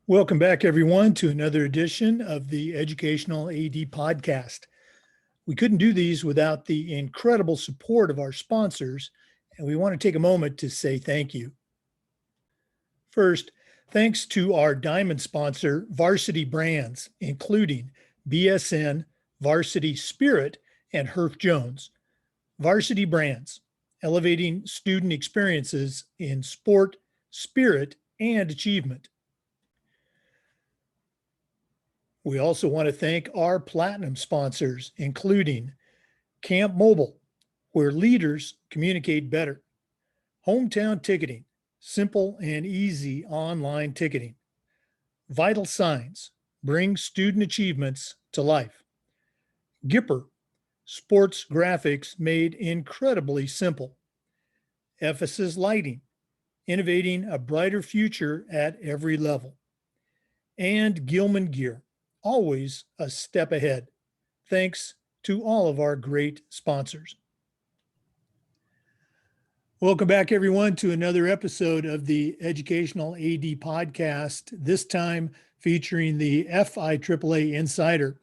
Welcome back, everyone, to another edition of the Educational AD Podcast. We couldn't do these without the incredible support of our sponsors, and we want to take a moment to say thank you. First, thanks to our diamond sponsor, Varsity Brands, including BSN, Varsity Spirit, and Herff Jones. Varsity Brands, elevating student experiences in sport, spirit, and achievement. We also want to thank our platinum sponsors, including Camp Mobile, where leaders communicate better, Hometown Ticketing, simple and easy online ticketing, Vital Signs, bring student achievements to life, Gipper, sports graphics made incredibly simple, Ephesus Lighting, innovating a brighter future at every level, and Gilman Gear, always a step ahead. Thanks to all of our great sponsors. Welcome back, everyone, to another episode of the Educational AD Podcast, this time featuring the FIAAA Insider.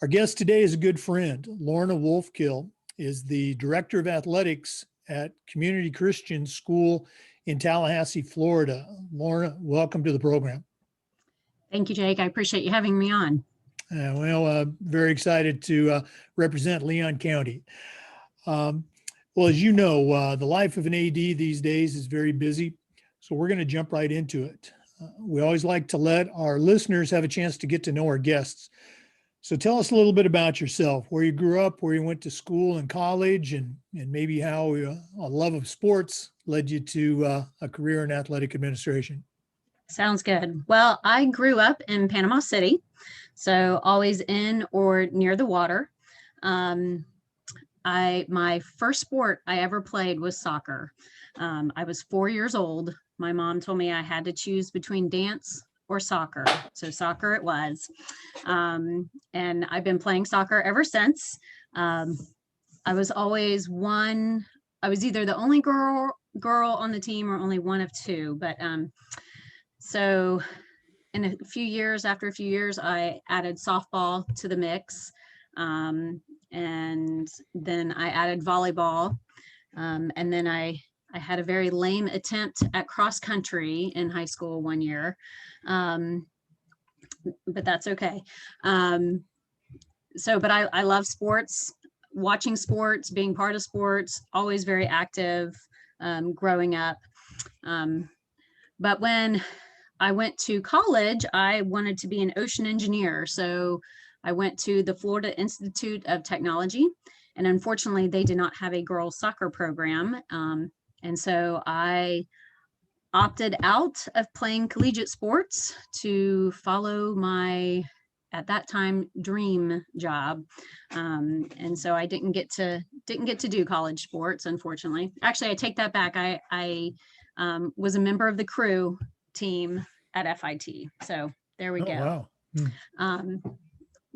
Our guest today is a good friend. Lorna Wolfkill is the Director of Athletics at Community Christian School in Tallahassee, Florida. Lorna, welcome to the program. Thank you, Jake. I appreciate you having me on. Very excited to represent Leon County. Well, as you know, the life of an AD these days is very busy, so we're going to jump right into it. We always like to let our listeners have a chance to get to know our guests. So tell us a little bit about yourself, where you grew up, where you went to school and college, and maybe how a love of sports led you to a career in athletic administration. Sounds good. Well, I grew up in Panama City, so always in or near the water. My first sport I ever played was soccer. I was 4 years old. My mom told me I had to choose between dance or soccer. So soccer it was. And I've been playing soccer ever since. I was always I was either the only girl on the team or only one of two, but so in after a few years, I added softball to the mix. And then I added volleyball. And then I had a very lame attempt at cross country in high school one year. But that's okay. But I love sports, watching sports, being part of sports, always very active growing up. But when I went to college, I wanted to be an ocean engineer. So I went to the Florida Institute of Technology, and unfortunately they did not have a girls soccer program. And so I opted out of playing collegiate sports to follow my, at that time, dream job. And so I didn't get to do college sports, unfortunately. Actually, I take that back. I was a member of the crew team at FIT. So there we go. Wow.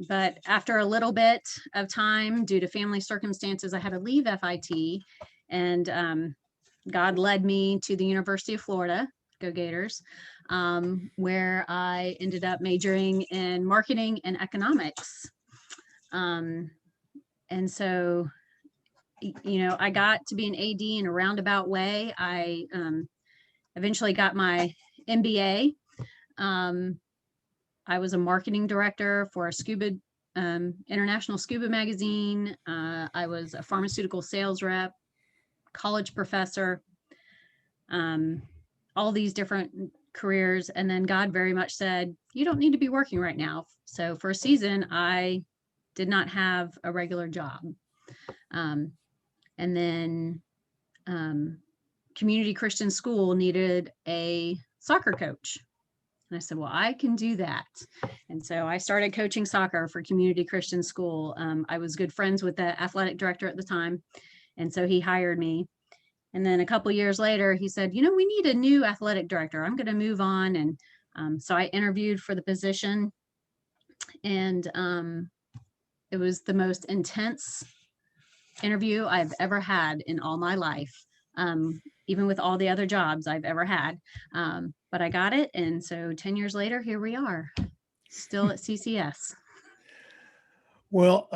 But after a little bit of time, due to family circumstances, I had to leave FIT, and God led me to the University of Florida, go Gators, where I ended up majoring in marketing and economics. And so, I got to be an AD in a roundabout way. I eventually got my MBA. I was a marketing director for a international scuba magazine. I was a pharmaceutical sales rep, college professor, all these different careers. And then God very much said, you don't need to be working right now. So for a season, I did not have a regular job. And then Community Christian School needed a soccer coach. And I said, well, I can do that. And so I started coaching soccer for Community Christian School. I was good friends with the athletic director at the time. And so he hired me. And then a couple years later, he said, we need a new athletic director. I'm going to move on. And so I interviewed for the position. And it was the most intense interview I've ever had in all my life. Even with all the other jobs I've ever had. but I got it. And so 10 years later, here we are, still at CCS. Well,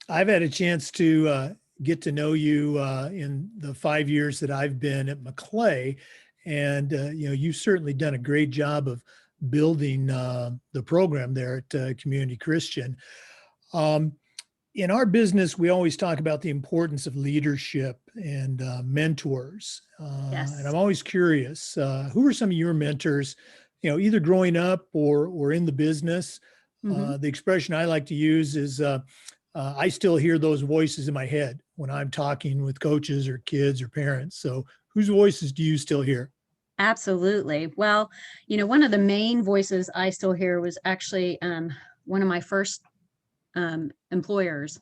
I've had a chance to get to know you in the 5 years that I've been at Maclay, and you've certainly done a great job of building the program there at Community Christian. Um, in our business, we always talk about the importance of leadership and mentors. And Yes. I'm always curious, who are some of your mentors, either growing up or in the business? Hmm. The expression I like to use is I still hear those voices in my head when I'm talking with coaches or kids or parents. So whose voices do you still hear? Absolutely. Well, one of the main voices I still hear was actually one of my first employers.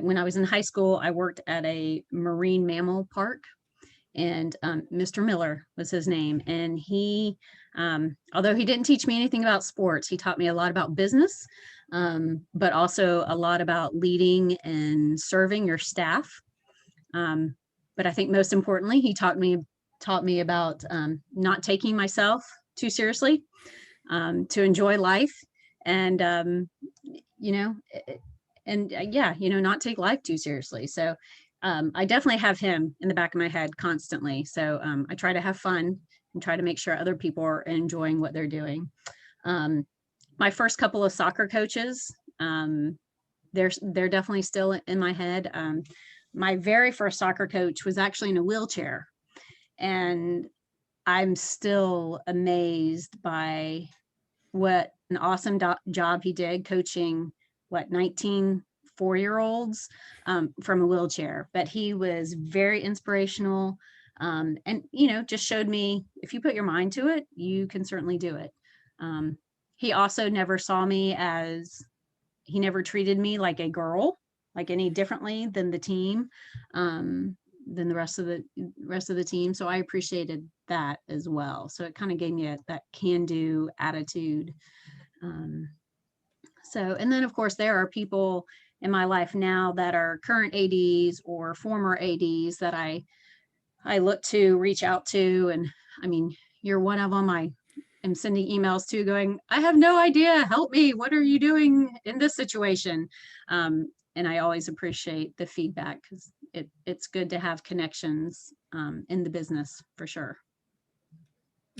When I was in high school, I worked at a marine mammal park, and Mr. Miller was his name. And he, although he didn't teach me anything about sports, he taught me a lot about business, but also a lot about leading and serving your staff. Um, but I think most importantly, he taught me about not taking myself too seriously, to enjoy life, and you know, yeah, not take life too seriously. So I definitely have him in the back of my head constantly. So I try to have fun and try to make sure other people are enjoying what they're doing. Um, my first couple of soccer coaches, they're definitely still in my head. My very first soccer coach was actually in a wheelchair, and I'm still amazed by what an awesome job he did coaching 19 4-year-olds from a wheelchair. But he was very inspirational, and just showed me, if you put your mind to it, you can certainly do it. um, he also never saw me as he never treated me like a girl, like any differently than the team, than the rest of the team. So I appreciated that as well. So it kind of gave me that can-do attitude. Um, and then of course there are people in my life now that are current ADs or former ADs that I look to, reach out to, and I mean, you're one of them. I am sending emails to, going, I have no idea, help me, what are you doing in this situation? And I always appreciate the feedback, because it's good to have connections in the business, for sure.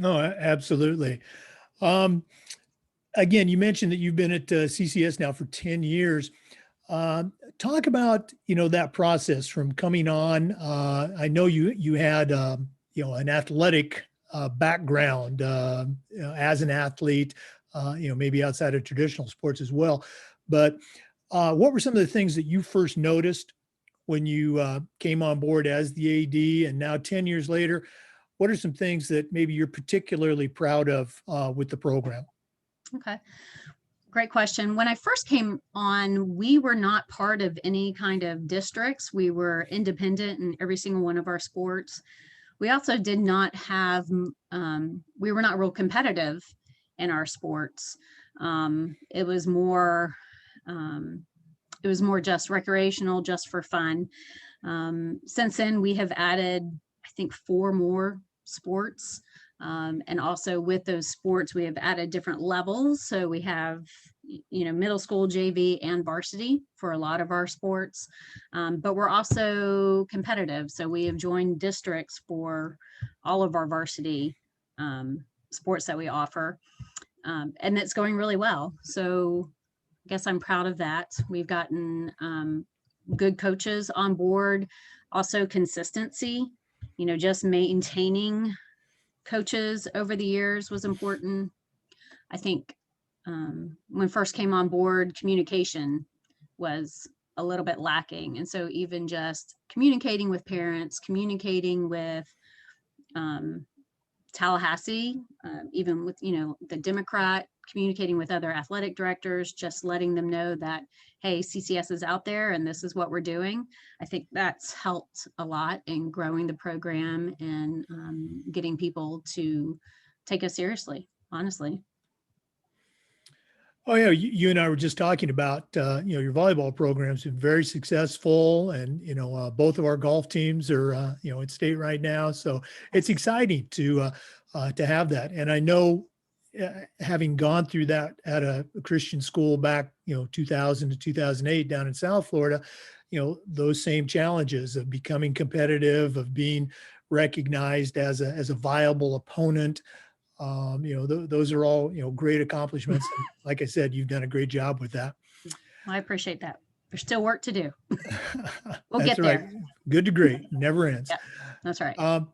No, absolutely. Um, Again, you mentioned that you've been at CCS now for 10 years. Talk about, that process from coming on. I know you had, an athletic background as an athlete, maybe outside of traditional sports as well. But what were some of the things that you first noticed when you came on board as the AD? And now 10 years later, what are some things that maybe you're particularly proud of with the program? Okay. Great question. When I first came on, we were not part of any kind of districts. We were independent in every single one of our sports. We also did not have, we were not real competitive in our sports. It was more, just recreational, just for fun. Since then, we have added, I think, 4 more sports. And also with those sports, we have added different levels. So we have, middle school, JV, and varsity for a lot of our sports. But we're also competitive. So we have joined districts for all of our varsity sports that we offer. And it's going really well. So I guess I'm proud of that. We've gotten good coaches on board. Also consistency, just maintaining coaches over the years was important. I think when first came on board, communication was a little bit lacking. And so even just communicating with parents, communicating with Tallahassee, even with, the Democrat, communicating with other athletic directors, just letting them know that, hey, CCS is out there and this is what we're doing. I think that's helped a lot in growing the program and getting people to take us seriously, honestly. Oh yeah, you and I were just talking about your volleyball program's been very successful, and both of our golf teams are at state right now, so it's Yes. exciting to have that. And I know, having gone through that at a Christian school back 2000 to 2008 down in South Florida, those same challenges of becoming competitive, of being recognized as a viable opponent. Those are all, great accomplishments. And like I said, you've done a great job with that. I appreciate that. There's still work to do. We'll That's get right. there. Good to great. Never ends. Yeah, that's right. Um,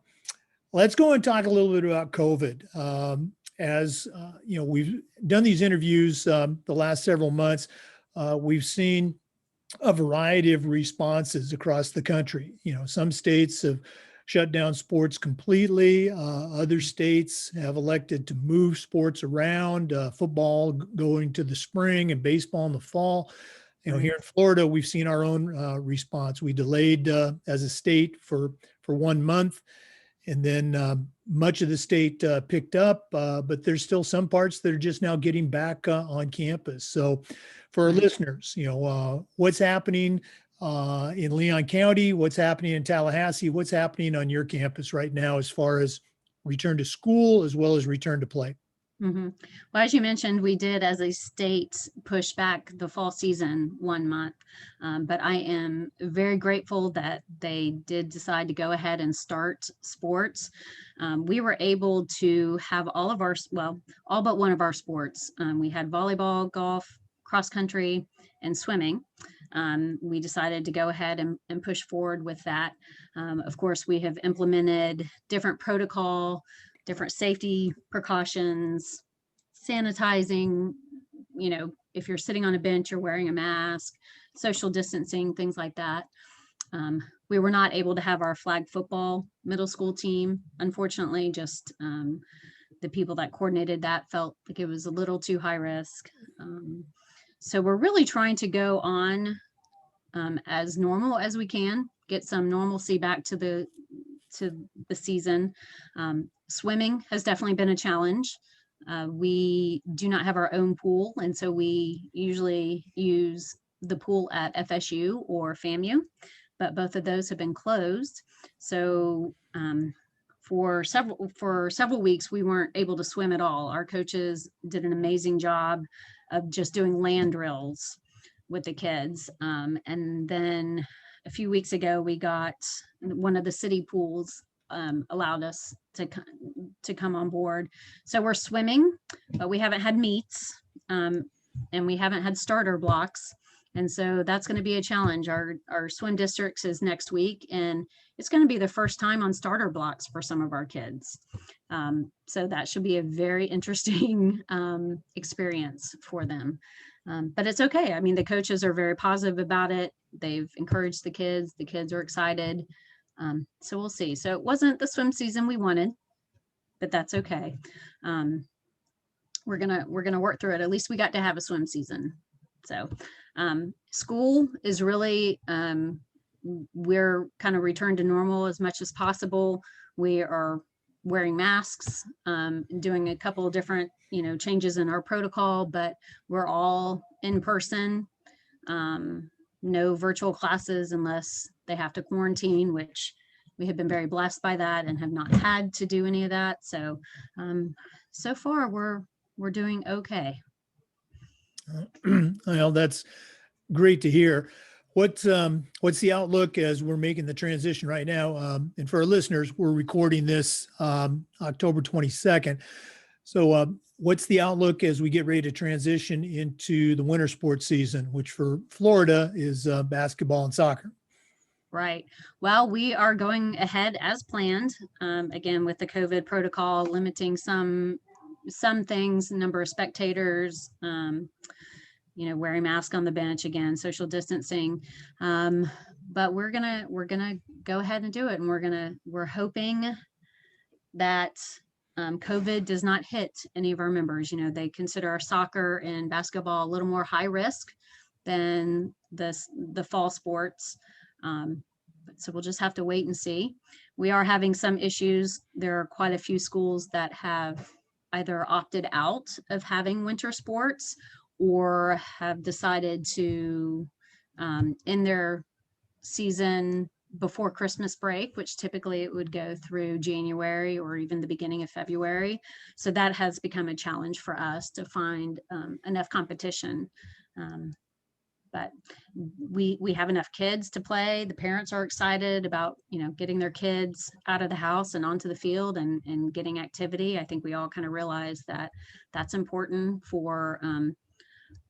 let's go and talk a little bit about COVID. As we've done these interviews the last several months, we've seen a variety of responses across the country. Some states have shut down sports completely. Other states have elected to move sports around, football going to the spring and baseball in the fall. Right. Here in Florida, we've seen our own response. We delayed as a state for 1 month, and then much of the state picked up, but there's still some parts that are just now getting back on campus. So for our Right. listeners, what's happening in Leon County, what's happening in Tallahassee, what's happening on your campus right now as far as return to school as well as return to play? Well, as you mentioned, we did as a state push back the fall season 1 month, but I am very grateful that they did decide to go ahead and start sports. We were able to have all of our, well, all but one of our sports. We had volleyball, golf, cross country, and swimming. We decided to go ahead and push forward with that. Of course, we have implemented different protocol, different safety precautions, sanitizing, if you're sitting on a bench, you're wearing a mask, social distancing, things like that. We were not able to have our flag football middle school team, unfortunately. Just the people that coordinated that felt like it was a little too high risk. So we're really trying to go on as normal as we can, get some normalcy back to the season. Swimming has definitely been a challenge. We do not have our own pool, and so we usually use the pool at FSU or FAMU, but both of those have been closed. So for several weeks, we weren't able to swim at all. Our coaches did an amazing job of just doing land drills with the kids. And then a few weeks ago, we got one of the city pools allowed us to come on board. So we're swimming, but we haven't had meets, and we haven't had starter blocks. And so that's going to be a challenge. Our swim districts is next week, and it's going to be the first time on starter blocks for some of our kids. So that should be a very interesting experience for them. But it's okay. I mean, the coaches are very positive about it. They've encouraged the kids. The kids are excited. So we'll see. So it wasn't the swim season we wanted, but that's okay. We're gonna work through it. At least we got to have a swim season. So school is really, we're kind of returned to normal as much as possible. We are wearing masks, doing a couple of different, changes in our protocol, but we're all in person. No virtual classes unless they have to quarantine, which we have been very blessed by that and have not had to do any of that. So, so far we're doing okay. Well, that's great to hear. What's the outlook as we're making the transition right now? And for our listeners, we're recording this October 22nd. So what's the outlook as we get ready to transition into the winter sports season, which for Florida is basketball and soccer? Right. Well, we are going ahead as planned. Again, with the COVID protocol, limiting some things, number of spectators, wearing masks on the bench, again, social distancing. But we're gonna go ahead and do it, and we're hoping that COVID does not hit any of our members. They consider our soccer and basketball a little more high risk than the fall sports. So we'll just have to wait and see. We are having some issues. There are quite a few schools that have either opted out of having winter sports or have decided to end their season before Christmas break, which typically it would go through January or even the beginning of February. So that has become a challenge for us to find enough competition. But we have enough kids to play. The parents are excited about, getting their kids out of the house and onto the field and getting activity. I think we all kind of realize that that's important for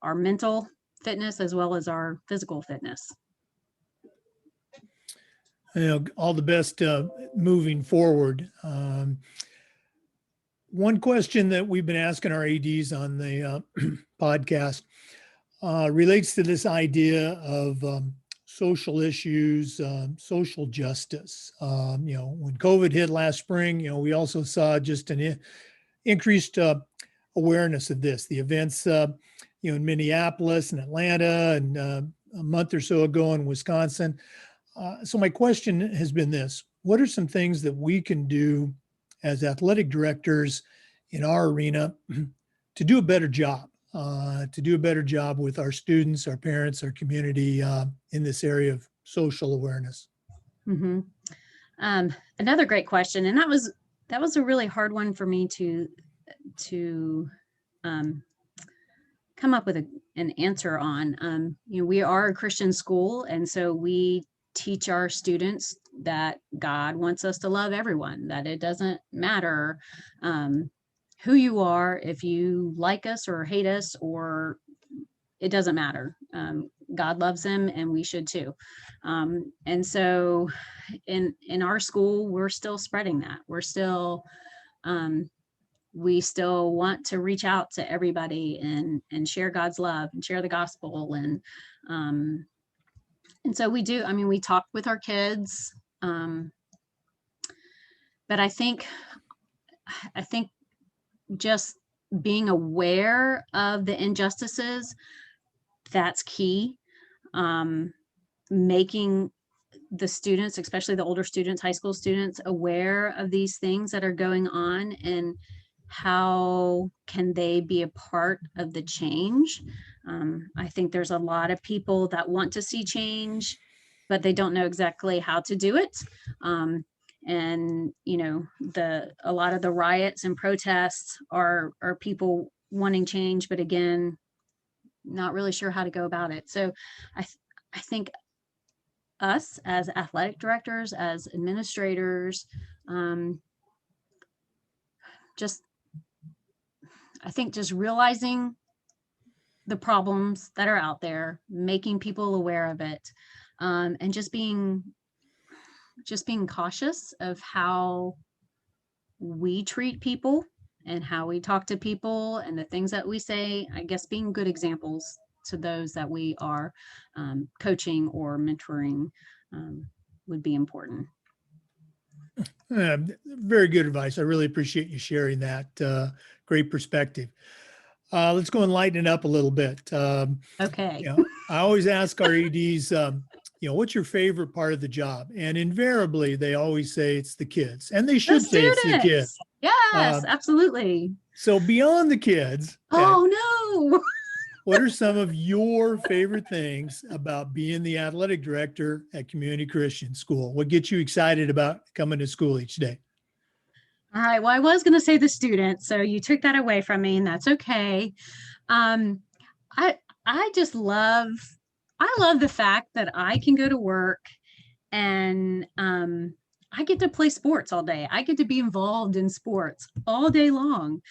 our mental fitness as well as our physical fitness. All the best moving forward. One question that we've been asking our ADs on the podcast relates to this idea of social issues, social justice. When COVID hit last spring, we also saw just an increased awareness of this. The events, in Minneapolis and Atlanta and a month or so ago in Wisconsin. So my question has been this: what are some things that we can do as athletic directors in our arena to do a better job, with our students, our parents, our community in this area of social awareness? Mm-hmm. Another great question, and that was a really hard one for me to come up with an answer on. We are a Christian school, and so we teach our students that God wants us to love everyone, that it doesn't matter who you are, if you like us or hate us, or it doesn't matter. God loves them, and we should too. And so in our school, we're still spreading that. We still want to reach out to everybody and share God's love and share the gospel. And so we do. I mean, we talk with our kids, but I think just being aware of the injustices, that's key. Making the students, especially the older students, high school students, aware of these things that are going on and how can they be a part of the change. I think there's a lot of people that want to see change, but they don't know exactly how to do it. And a lot of the riots and protests are people wanting change, but again, not really sure how to go about it. So I think us as athletic directors, as administrators, just realizing the problems that are out there, making people aware of it, and just being cautious of how we treat people and how we talk to people and the things that we say. I guess being good examples to those that we are coaching or mentoring would be important. Very good advice. I really appreciate you sharing that. Great perspective. Let's go and lighten it up a little bit. Okay. I always ask our ADs, what's your favorite part of the job? And invariably, they always say it's the kids, and they should say it's the kids. Yes, absolutely. So beyond the kids, oh no. What are some of your favorite things about being the athletic director at Community Christian School? What gets you excited about coming to school each day? All right. Well, I was going to say the students, so you took that away from me, and that's okay. I just love the fact that I can go to work and I get to play sports all day. I get to be involved in sports all day long.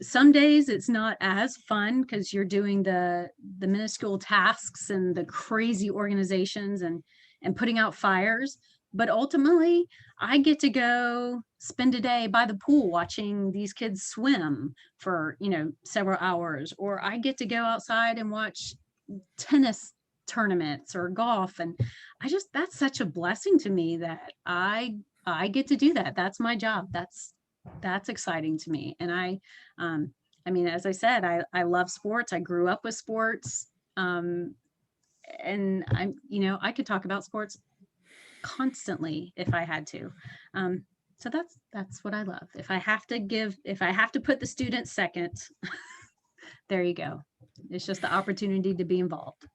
Some days it's not as fun because you're doing the minuscule tasks and the crazy organizations and putting out fires. But ultimately, I get to go spend a day by the pool watching these kids swim for, several hours, or I get to go outside and watch tennis tournaments or golf. And that's such a blessing to me that I get to do that. That's my job. That's exciting to me. And I mean, as I said, I love sports. I grew up with sports. And I could talk about sports constantly if I had to. So that's what I love. If I have to put the students second, there you go. It's just the opportunity to be involved.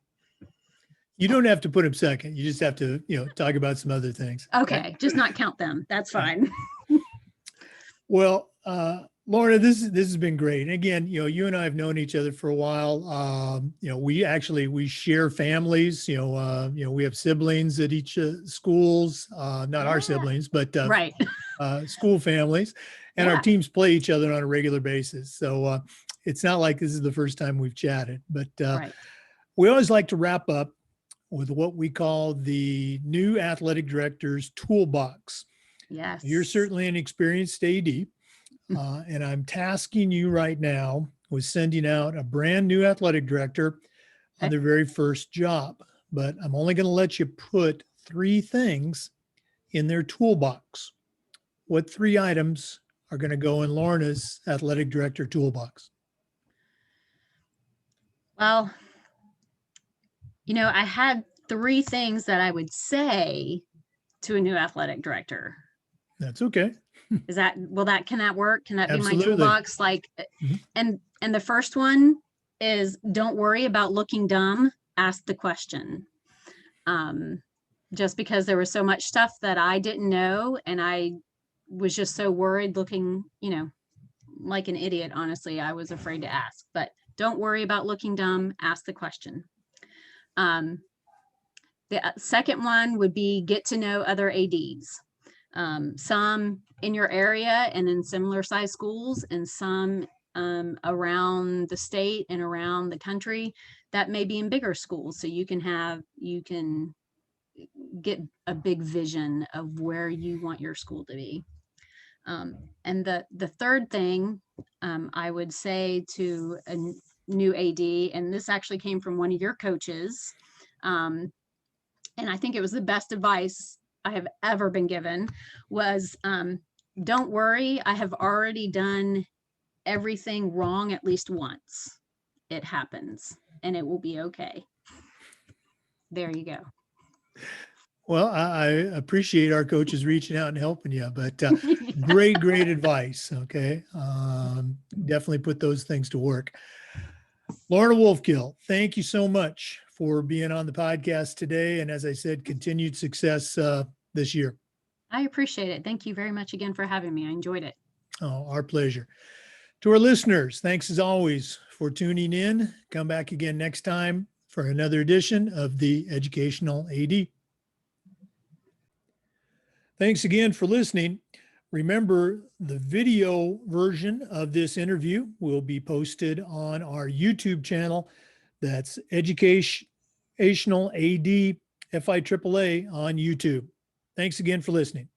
You don't have to put them second. You just have to, talk about some other things. Okay, just not count them. That's fine. Well, Lorna, this has been great. And again, you and I have known each other for a while. We share families. We have siblings at each schools. Not our siblings, but Right. school families, and our teams play each other on a regular basis. So it's not like this is the first time we've chatted. But Right. we always like to wrap up with what we call the new athletic director's toolbox. Yes. You're certainly an experienced AD, and I'm tasking you right now with sending out a brand new athletic director on their very first job. But I'm only going to let you put 3 things in their toolbox. What 3 items are going to go in Lorna's athletic director toolbox? Well, I had 3 things that I would say to a new athletic director. That's okay. Can that work? Can that Absolutely. be my toolbox? And the first one is, don't worry about looking dumb, ask the question. Just because there was so much stuff that I didn't know, and I was just so worried looking, like an idiot. Honestly, I was afraid to ask, but don't worry about looking dumb, ask the question. The second one would be get to know other ADs. Some in your area and in similar size schools, and some around the state and around the country that may be in bigger schools. So you can get a big vision of where you want your school to be. And the third thing I would say to a new AD, and this actually came from one of your coaches, and I think it was the best advice I have ever been given, was don't worry, I have already done everything wrong at least once. It happens and it will be okay. There you go. Well, I appreciate our coaches reaching out and helping you, but great advice. Okay. Definitely put those things to work. Lorna Wolfkill, thank you so much for being on the podcast today. And as I said, continued success this year. I appreciate it. Thank you very much again for having me. I enjoyed it. Oh, our pleasure. To our listeners, thanks as always for tuning in. Come back again next time for another edition of the Educational AD. Thanks again for listening. Remember, the video version of this interview will be posted on our YouTube channel. That's Educational AD FIAAA on YouTube. Thanks again for listening.